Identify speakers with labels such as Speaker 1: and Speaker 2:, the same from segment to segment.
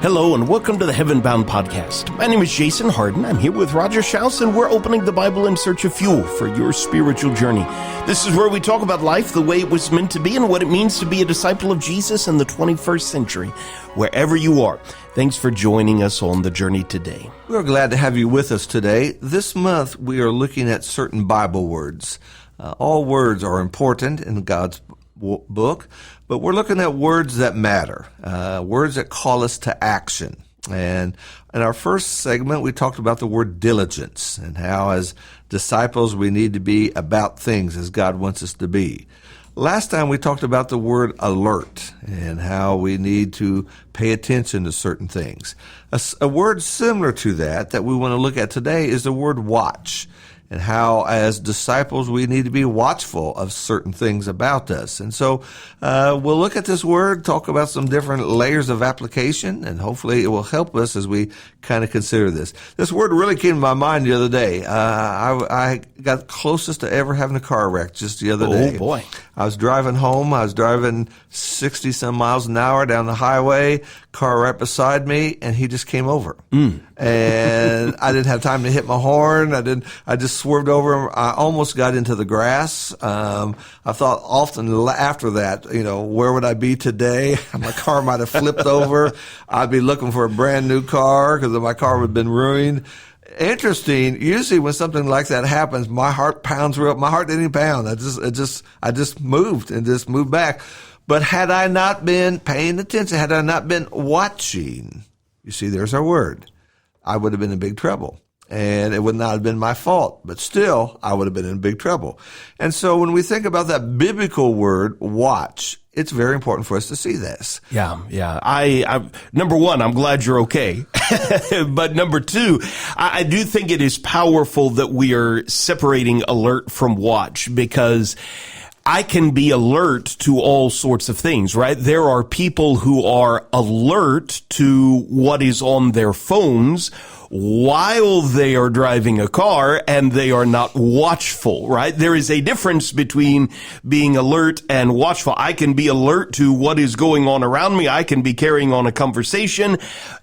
Speaker 1: Hello and welcome to the Heaven Bound Podcast. My name is Jason Harden. I'm here with Roger Schaus, and we're opening the Bible in search of fuel for your spiritual journey. This is where we talk about life the way it was meant to be and what it means to be a disciple of Jesus in the 21st century, wherever you are. Thanks for joining us on the journey today.
Speaker 2: We're glad to have you with us today. This month we are looking at certain Bible words. All words are important in God's book, but we're looking at words that matter, words that call us to action. And in our first segment, we talked about the word diligence and how as disciples we need to be about things as God wants us to be. Last time we talked about the word alert and how we need to pay attention to certain things. A word similar to that we want to look at today is the word watch, and how as disciples we need to be watchful of certain things about us. And so we'll look at this word, talk about some different layers of application, and hopefully it will help us as we kind of consider this. This word really came to my mind the other day. I got closest to ever having a car wreck just the other day.
Speaker 1: Oh, boy.
Speaker 2: I was driving home. I was driving 60-some miles an hour down the highway, car right beside me, and he just came over. And I didn't have time to hit my horn. I just swerved over him. I almost got into the grass. I thought often after that, where would I be today? My car might have flipped over. I'd be looking for a brand new car because my car would have been ruined. Interesting. Usually when something like that happens, my heart pounds real. My heart didn't pound. I just moved back. But had I not been paying attention, had I not been watching, you see, there's our word, I would have been in big trouble. And it would not have been my fault, but still, I would have been in big trouble. And so when we think about that biblical word, watch, it's very important for us to see this.
Speaker 1: Yeah. I number one, I'm glad you're okay. But number two, I do think it is powerful that we are separating alert from watch, because I can be alert to all sorts of things, right? There are people who are alert to what is on their phones while they are driving a car, and they are not watchful, right? There is a difference between being alert and watchful. I can be alert to what is going on around me. I can be carrying on a conversation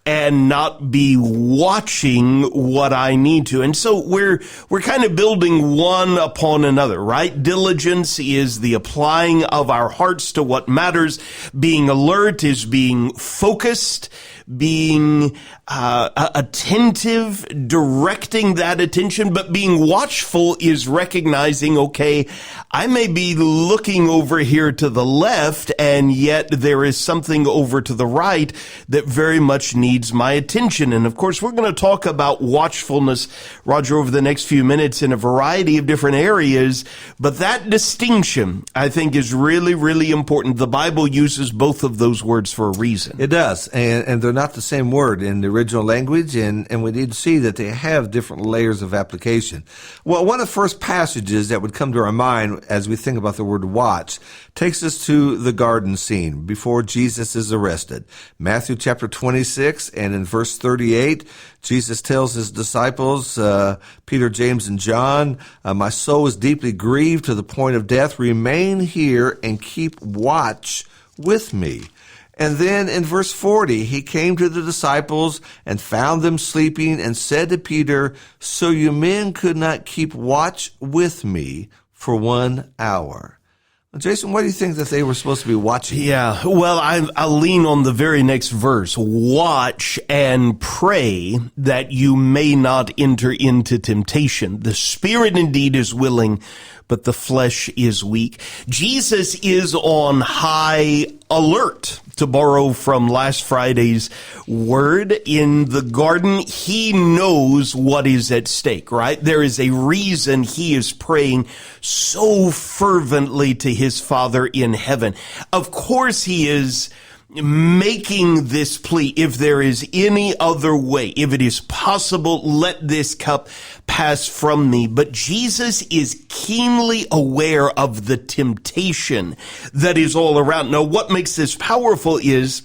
Speaker 1: and not be watching what I need to. And so we're kind of building one upon another, right? Diligence is the applying of our hearts to what matters. Being alert is being focused, being attentive, directing that attention. But being watchful is recognizing, okay, I may be looking over here to the left, and yet there is something over to the right that very much needs my attention. And of course, we're going to talk about watchfulness, Roger, over the next few minutes in a variety of different areas. But that distinction, I think, is really, really important. The Bible uses both of those words for a reason.
Speaker 2: It does. And they're not the same word in the original language. And we need to see that they have different layers of application. Well, one of the first passages that would come to our mind as we think about the word watch takes us to the garden scene before Jesus is arrested. Matthew chapter 26, and in verse 38, Jesus tells his disciples, Peter, James, and John, my soul is deeply grieved to the point of death. Remain here and keep watch with me. And then in verse 40, he came to the disciples and found them sleeping and said to Peter, so you men could not keep watch with me for 1 hour. Jason, what do you think that they were supposed to be watching?
Speaker 1: Yeah, well, I'll lean on the very next verse. Watch and pray that you may not enter into temptation. The spirit indeed is willing, but the flesh is weak. Jesus is on high alert, to borrow from last Friday's word. In the garden, he knows what is at stake, right? There is a reason he is praying so fervently to his Father in heaven. Of course, he is making this plea, if there is any other way, if it is possible, let this cup pass from me. But Jesus is keenly aware of the temptation that is all around. Now, what makes this powerful is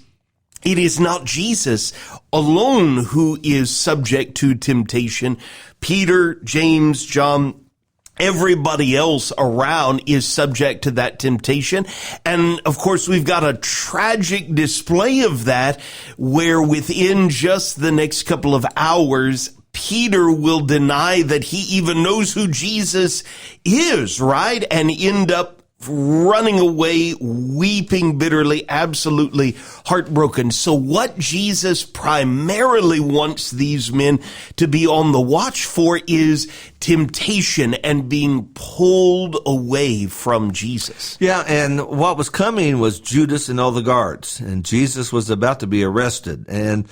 Speaker 1: it is not Jesus alone who is subject to temptation. Peter, James, John, Everybody else around is subject to that temptation. And of course, we've got a tragic display of that where within just the next couple of hours, Peter will deny that he even knows who Jesus is, right? And end up running away, weeping bitterly, absolutely heartbroken. So what Jesus primarily wants these men to be on the watch for is temptation and being pulled away from Jesus.
Speaker 2: Yeah, and what was coming was Judas and all the guards, and Jesus was about to be arrested, and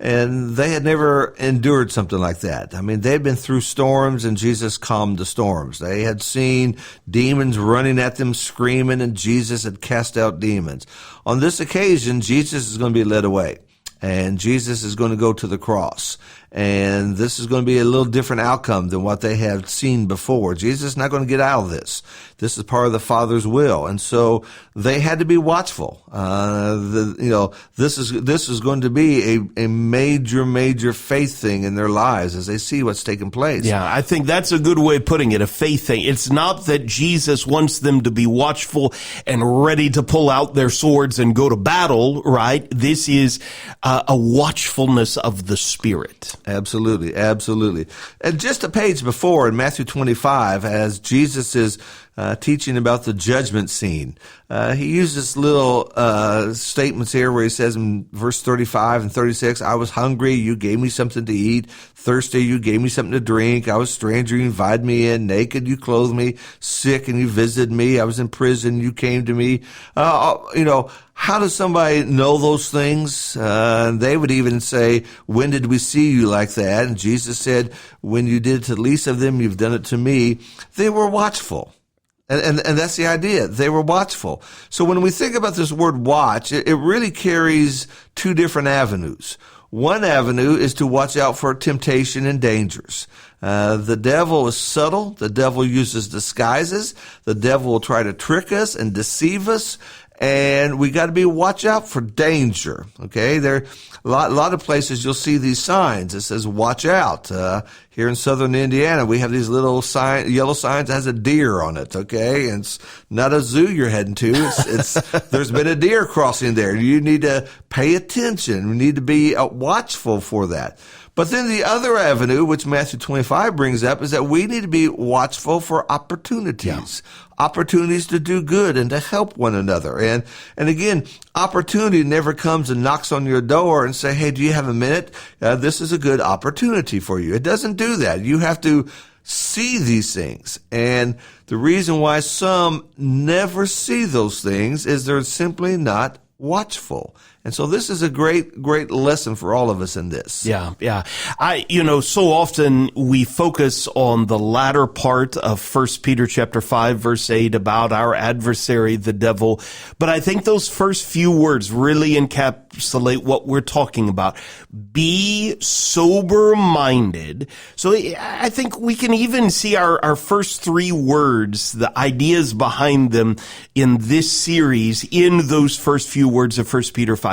Speaker 2: they had never endured something like that. I mean, they'd been through storms, and Jesus calmed the storms. They had seen demons running at them, screaming, and Jesus had cast out demons. On this occasion, Jesus is going to be led away, and Jesus is going to go to the cross. And this is going to be a little different outcome than what they have seen before. Jesus is not going to get out of this. This is part of the Father's will. And so they had to be watchful. This is going to be a major faith thing in their lives as they see what's taking place.
Speaker 1: Yeah, I think that's a good way of putting it, a faith thing. It's not that Jesus wants them to be watchful and ready to pull out their swords and go to battle, right? This is a watchfulness of the Spirit.
Speaker 2: Absolutely, absolutely. And just a page before in Matthew 25, as Jesus is teaching about the judgment scene, he uses little statements here where he says in verse 35 and 36, I was hungry, you gave me something to eat. Thirsty, you gave me something to drink. I was a stranger, you invited me in. Naked, you clothed me. Sick, and you visited me. I was in prison, you came to me. How does somebody know those things? They would even say, when did we see you like that? And Jesus said, when you did it to the least of them, you've done it to me. They were watchful. And that's the idea. They were watchful. So when we think about this word watch, it really carries two different avenues. One avenue is to watch out for temptation and dangers. The devil is subtle. The devil uses disguises. The devil will try to trick us and deceive us. And we got to watch out for danger. Okay, there a lot of places you'll see these signs. It says "Watch out." Here in southern Indiana, we have these little yellow signs that has a deer on it. Okay, and it's not a zoo you're heading to. It's there's been a deer crossing there. You need to pay attention. We need to be watchful for that. But then the other avenue, which Matthew 25 brings up, is that we need to be watchful for opportunities. Opportunities to do good and to help one another. And again, opportunity never comes and knocks on your door and say, hey, do you have a minute? This is a good opportunity for you. It doesn't do that. You have to see these things. And the reason why some never see those things is they're simply not watchful. And so this is a great lesson for all of us in this.
Speaker 1: Yeah. So often we focus on the latter part of 1 Peter chapter 5, verse 8 about our adversary, the devil. But I think those first few words really encapsulate what we're talking about. Be sober-minded. So I think we can even see our first three words, the ideas behind them in this series, in those first few words of 1 Peter 5.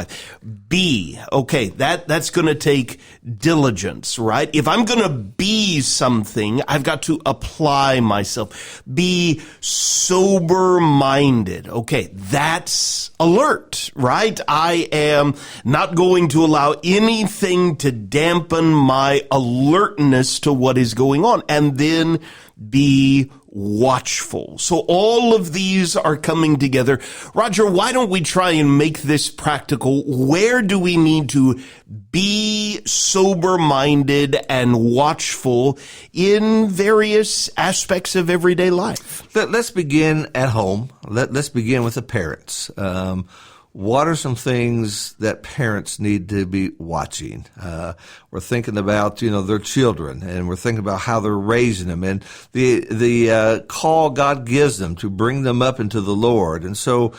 Speaker 1: Be. Okay, that's going to take diligence, right? If I'm going to be something, I've got to apply myself. Be sober-minded. Okay, that's alert, right? I am not going to allow anything to dampen my alertness to what is going on. And then be watchful. So all of these are coming together. Roger, why don't we try and make this practical? Where do we need to be sober-minded and watchful in various aspects of everyday life?
Speaker 2: Let's begin at home. Let's begin with the parents. What are some things that parents need to be watching? We're thinking about, their children, and we're thinking about how they're raising them, and the call God gives them to bring them up into the Lord. And so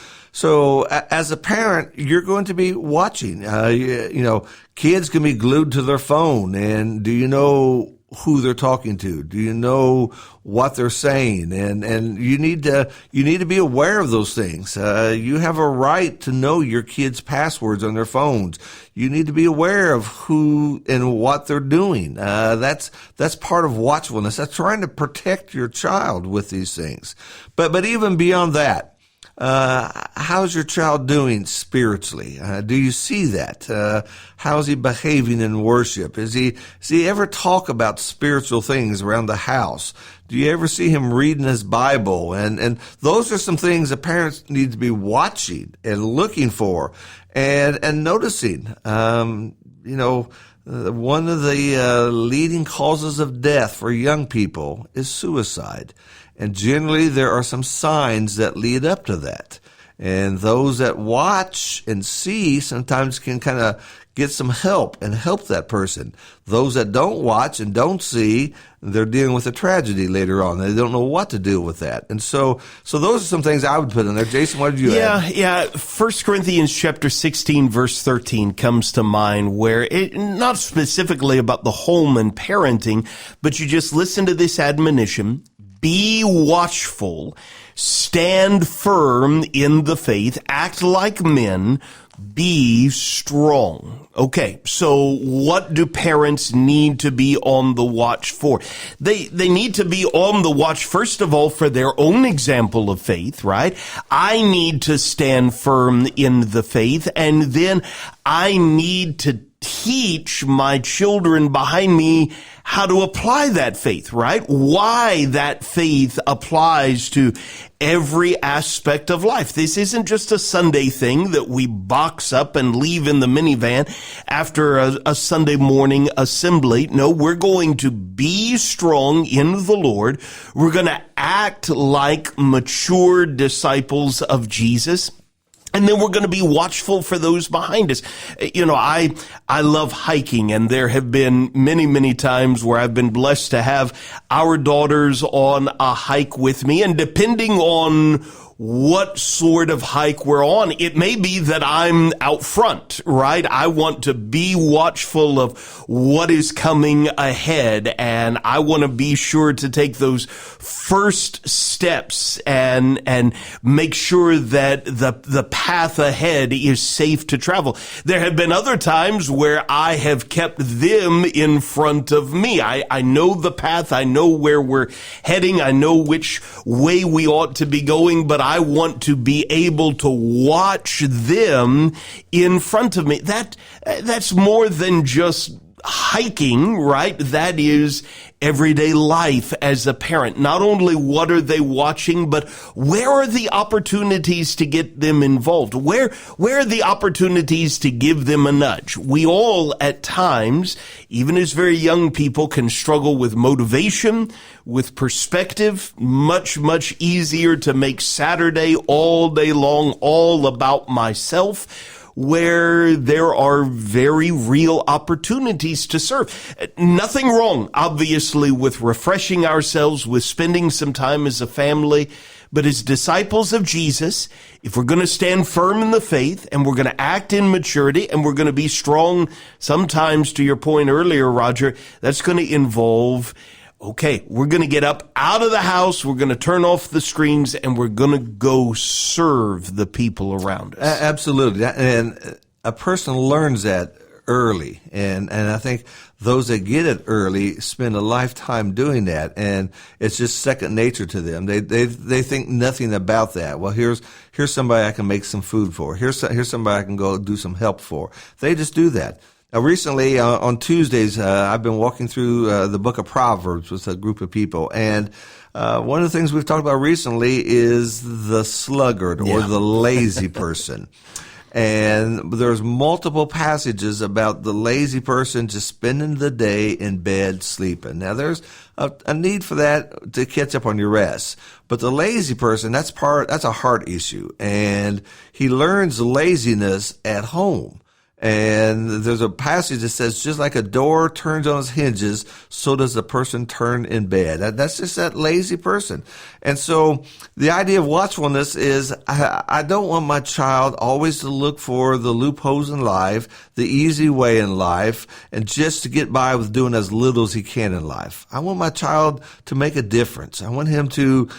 Speaker 2: as a parent, you're going to be watching. Kids can be glued to their phone, and do you know who they're talking to? Do you know what they're saying? And you need to be aware of those things. You have a right to know your kids' passwords on their phones. You need to be aware of who and what they're doing. That's part of watchfulness. That's trying to protect your child with these things. But even beyond that, how's your child doing spiritually? Do you see that? How's he behaving in worship? Does he ever talk about spiritual things around the house? Do you ever see him reading his Bible? And those are some things that parents need to be watching and looking for and noticing. One of the leading causes of death for young people is suicide. And generally, there are some signs that lead up to that. And those that watch and see sometimes can kind of get some help and help that person. Those that don't watch and don't see, they're dealing with a tragedy later on. They don't know what to do with that. And so those are some things I would put in there. Jason, what did you add?
Speaker 1: Yeah. 1 Corinthians chapter 16, verse 13 comes to mind, where it, not specifically about the home and parenting, but you just listen to this admonition: be watchful, stand firm in the faith, act like men, be strong. Okay, so what do parents need to be on the watch for? They need to be on the watch, first of all, for their own example of faith, right? I need to stand firm in the faith, and then I need to teach my children behind me how to apply that faith, right? Why that faith applies to every aspect of life. This isn't just a Sunday thing that we box up and leave in the minivan after a Sunday morning assembly. No, we're going to be strong in the Lord. We're going to act like mature disciples of Jesus. And then we're going to be watchful for those behind us. I love hiking, and there have been many, many times where I've been blessed to have our daughters on a hike with me. And depending on what sort of hike we're on, it may be that I'm out front, right? I want to be watchful of what is coming ahead, and I want to be sure to take those first steps and make sure that the path ahead is safe to travel. There have been other times where I have kept them in front of me. I know the path, I know where we're heading, I know which way we ought to be going, but I want to be able to watch them in front of me. That's more than just hiking, right? That is everyday life as a parent. Not only what are they watching, but where are the opportunities to get them involved? Where are the opportunities to give them a nudge? We all at times, even as very young people, can struggle with motivation, with perspective. Much, much easier to make Saturday all day long all about myself, where there are very real opportunities to serve. Nothing wrong, obviously, with refreshing ourselves, with spending some time as a family. But as disciples of Jesus, if we're going to stand firm in the faith, and we're going to act in maturity, and we're going to be strong, sometimes, to your point earlier, Roger, that's going to involve, okay, we're going to get up out of the house, we're going to turn off the screens, and we're going to go serve the people around us.
Speaker 2: Absolutely. And a person learns that early. And I think those that get it early spend a lifetime doing that, and it's just second nature to them. They think nothing about that. Well, here's somebody I can make some food for. Here's somebody I can go do some help for. They just do that. Now, recently, on Tuesdays, I've been walking through the book of Proverbs with a group of people, and one of the things we've talked about recently is the sluggard or the lazy person. And there's multiple passages about the lazy person just spending the day in bed sleeping. Now, there's a need for that to catch up on your rest. But the lazy person, that's a heart issue. And he learns laziness at home. And there's a passage that says, just like a door turns on its hinges, so does a person turn in bed. That's just that lazy person. And so the idea of watchfulness is I don't want my child always to look for the loopholes in life, the easy way in life, and just to get by with doing as little as he can in life. I want my child to make a difference. I want him to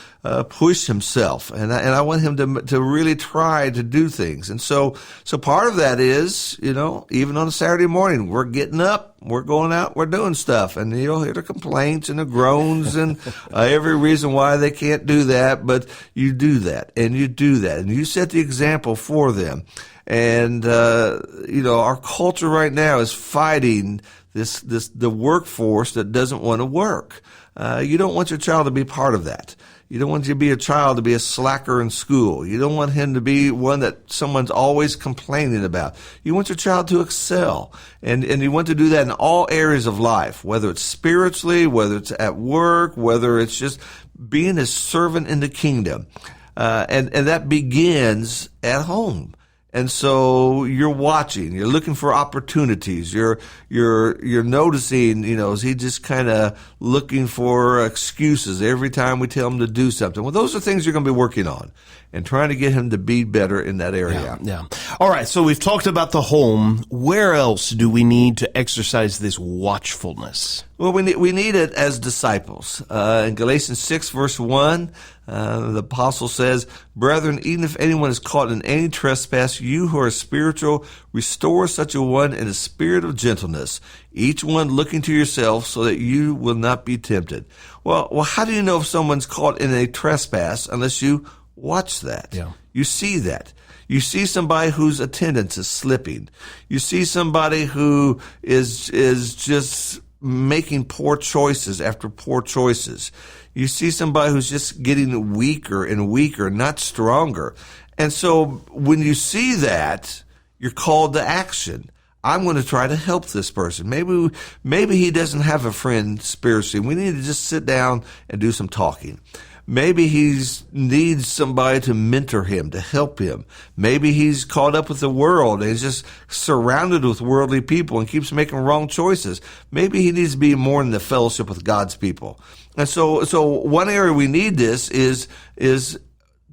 Speaker 2: push himself, and I want him to really try to do things. And so part of that is, even on a Saturday morning, we're getting up, we're going out, we're doing stuff, and you'll hear the complaints and the groans and every reason why they can't do that, but you do that, and you do that, and you set the example for them. And our culture right now is fighting the workforce that doesn't want to work. You don't want your child to be part of that. You don't want your child to be a slacker in school. You don't want him to be one that someone's always complaining about. You want your child to excel. And you want to do that in all areas of life, whether it's spiritually, whether it's at work, whether it's just being a servant in the kingdom. And that begins at home. And so you're watching, you're looking for opportunities, you're noticing, is he just kind of looking for excuses every time we tell him to do something? Well, those are things you're going to be working on and trying to get him to be better in that area.
Speaker 1: Yeah. All right. So we've talked about the home. Where else do we need to exercise this watchfulness?
Speaker 2: Well, we need it as disciples. In Galatians 6, verse 1, the apostle says, "Brethren, even if anyone is caught in any trespass, you who are spiritual, restore such a one in a spirit of gentleness, each one looking to yourself so that you will not be tempted." Well, how do you know if someone's caught in a trespass unless you watch that?
Speaker 1: Yeah.
Speaker 2: You see that. You see somebody whose attendance is slipping. You see somebody who is just making poor choices after poor choices. You see somebody who's just getting weaker and weaker, not stronger. And so when you see that, you're called to action. I'm going to try to help this person. Maybe he doesn't have a friend spiritually. We need to just sit down and do some talking. Maybe he needs somebody to mentor him, to help him. Maybe he's caught up with the world and he's just surrounded with worldly people and keeps making wrong choices. Maybe he needs to be more in the fellowship with God's people. And so one area we need this is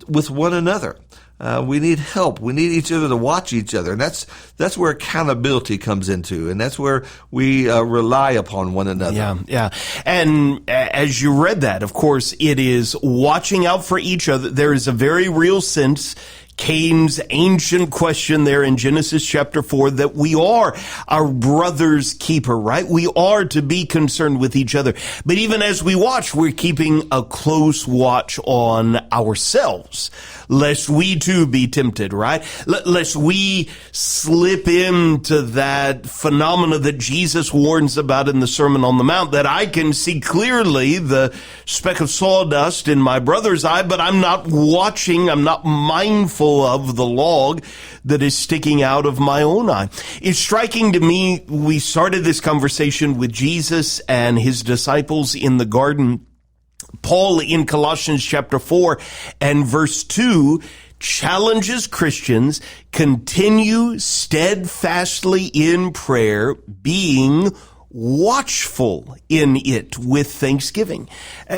Speaker 2: with one another. We need help. We need each other to watch each other. And that's where accountability comes into. And that's where we rely upon one another.
Speaker 1: Yeah. And as you read that, of course, it is watching out for each other. There is a very real sense, Cain's ancient question there in Genesis chapter 4, that we are our brother's keeper, right? We are to be concerned with each other. But even as we watch, we're keeping a close watch on ourselves, lest we too be tempted, right? Lest we slip into that phenomena that Jesus warns about in the Sermon on the Mount, that I can see clearly the speck of sawdust in my brother's eye, but I'm not watching, I'm not mindful of the log that is sticking out of my own eye. It's striking to me, we started this conversation with Jesus and his disciples in the garden. Paul in Colossians chapter 4 and verse 2 challenges Christians, continue steadfastly in prayer, being watchful in it with thanksgiving.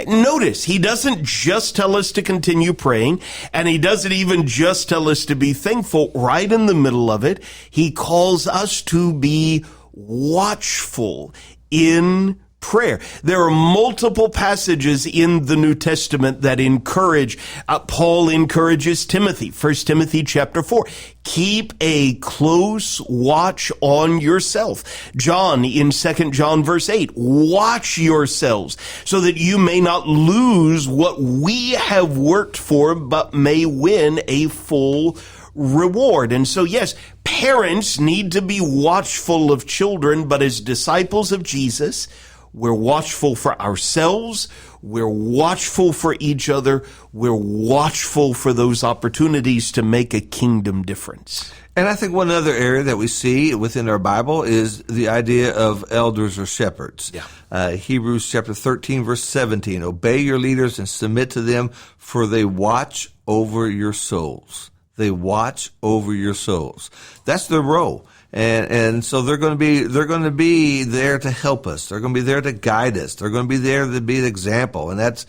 Speaker 1: Notice, he doesn't just tell us to continue praying, and he doesn't even just tell us to be thankful. Right in the middle of it, he calls us to be watchful in prayer. There are multiple passages in the New Testament that encourage, Paul encourages Timothy, 1 Timothy chapter 4. Keep a close watch on yourself. John in 2 John verse 8, watch yourselves so that you may not lose what we have worked for, but may win a full reward. And so, yes, parents need to be watchful of children, but as disciples of Jesus, we're watchful for ourselves. We're watchful for each other. We're watchful for those opportunities to make a kingdom difference.
Speaker 2: And I think one other area that we see within our Bible is the idea of elders or shepherds.
Speaker 1: Yeah.
Speaker 2: Hebrews chapter 13, verse 17, obey your leaders and submit to them, for they watch over your souls. They watch over your souls. That's their role. And so they're going to be there to help us. They're going to be there to guide us. They're going to be there to be an example. And that's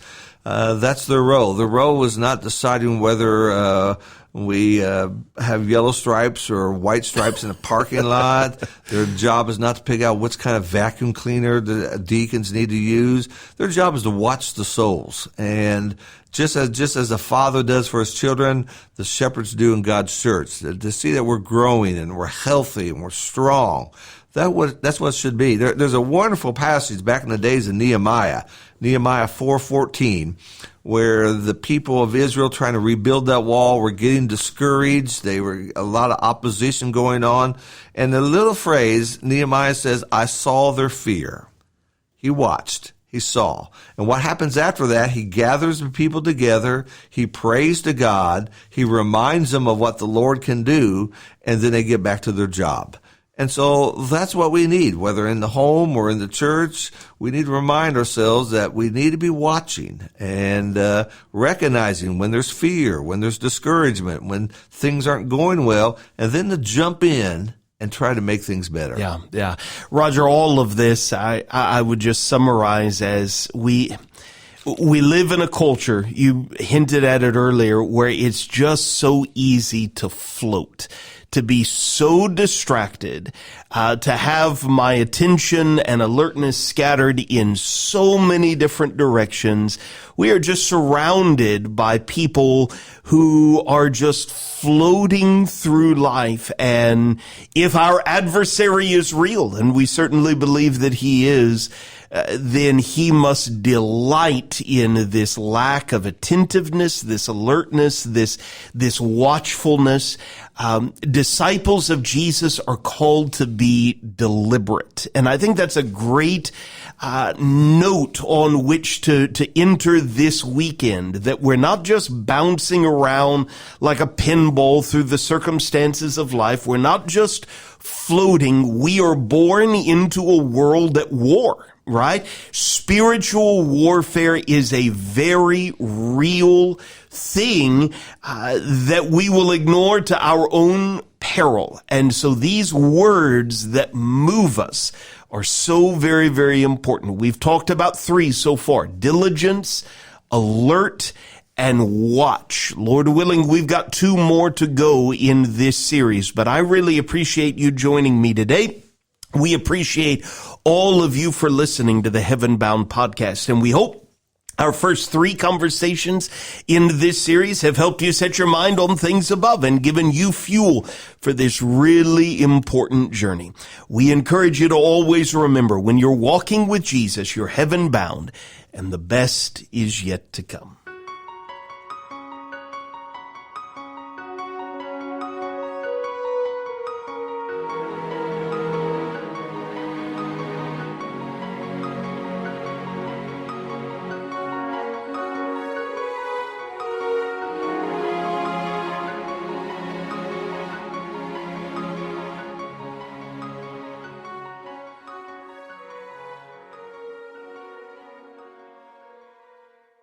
Speaker 2: their role. The role is not deciding whether we have yellow stripes or white stripes in a parking lot. Their job is not to pick out which kind of vacuum cleaner the deacons need to use. Their job is to watch the souls. And just as the Father does for his children, the shepherds do in God's church, to see that we're growing and we're healthy and we're strong. That's what it should be. There's a wonderful passage back in the days of Nehemiah 4:14, where the people of Israel trying to rebuild that wall were getting discouraged. They were a lot of opposition going on. And the little phrase, Nehemiah says, I saw their fear. He watched. He saw. And what happens after that? He gathers the people together. He prays to God. He reminds them of what the Lord can do. And then they get back to their job. And so that's what we need, whether in the home or in the church. We need to remind ourselves that we need to be watching and recognizing when there's fear, when there's discouragement, when things aren't going well, and then to jump in and try to make things better.
Speaker 1: Yeah. Roger, all of this, I would just summarize as we live in a culture, you hinted at it earlier, where it's just so easy to float, to be so distracted, to have my attention and alertness scattered in so many different directions. We are just surrounded by people who are just floating through life. And if our adversary is real, and we certainly believe that he is, then he must delight in this lack of attentiveness, this alertness, this watchfulness. Disciples of Jesus are called to be deliberate. And I think that's a great note on which to enter this weekend, that we're not just bouncing around like a pinball through the circumstances of life. We're not just floating. We are born into a world at war. Right? Spiritual warfare is a very real thing that we will ignore to our own peril. And so these words that move us are so very, very important. We've talked about 3 so far: diligence, alert, and watch. Lord willing, we've got 2 more to go in this series, but I really appreciate you joining me today. We appreciate all of you for listening to the Heaven Bound podcast, and we hope our first 3 conversations in this series have helped you set your mind on things above and given you fuel for this really important journey. We encourage you to always remember, when you're walking with Jesus, you're heaven bound, and the best is yet to come.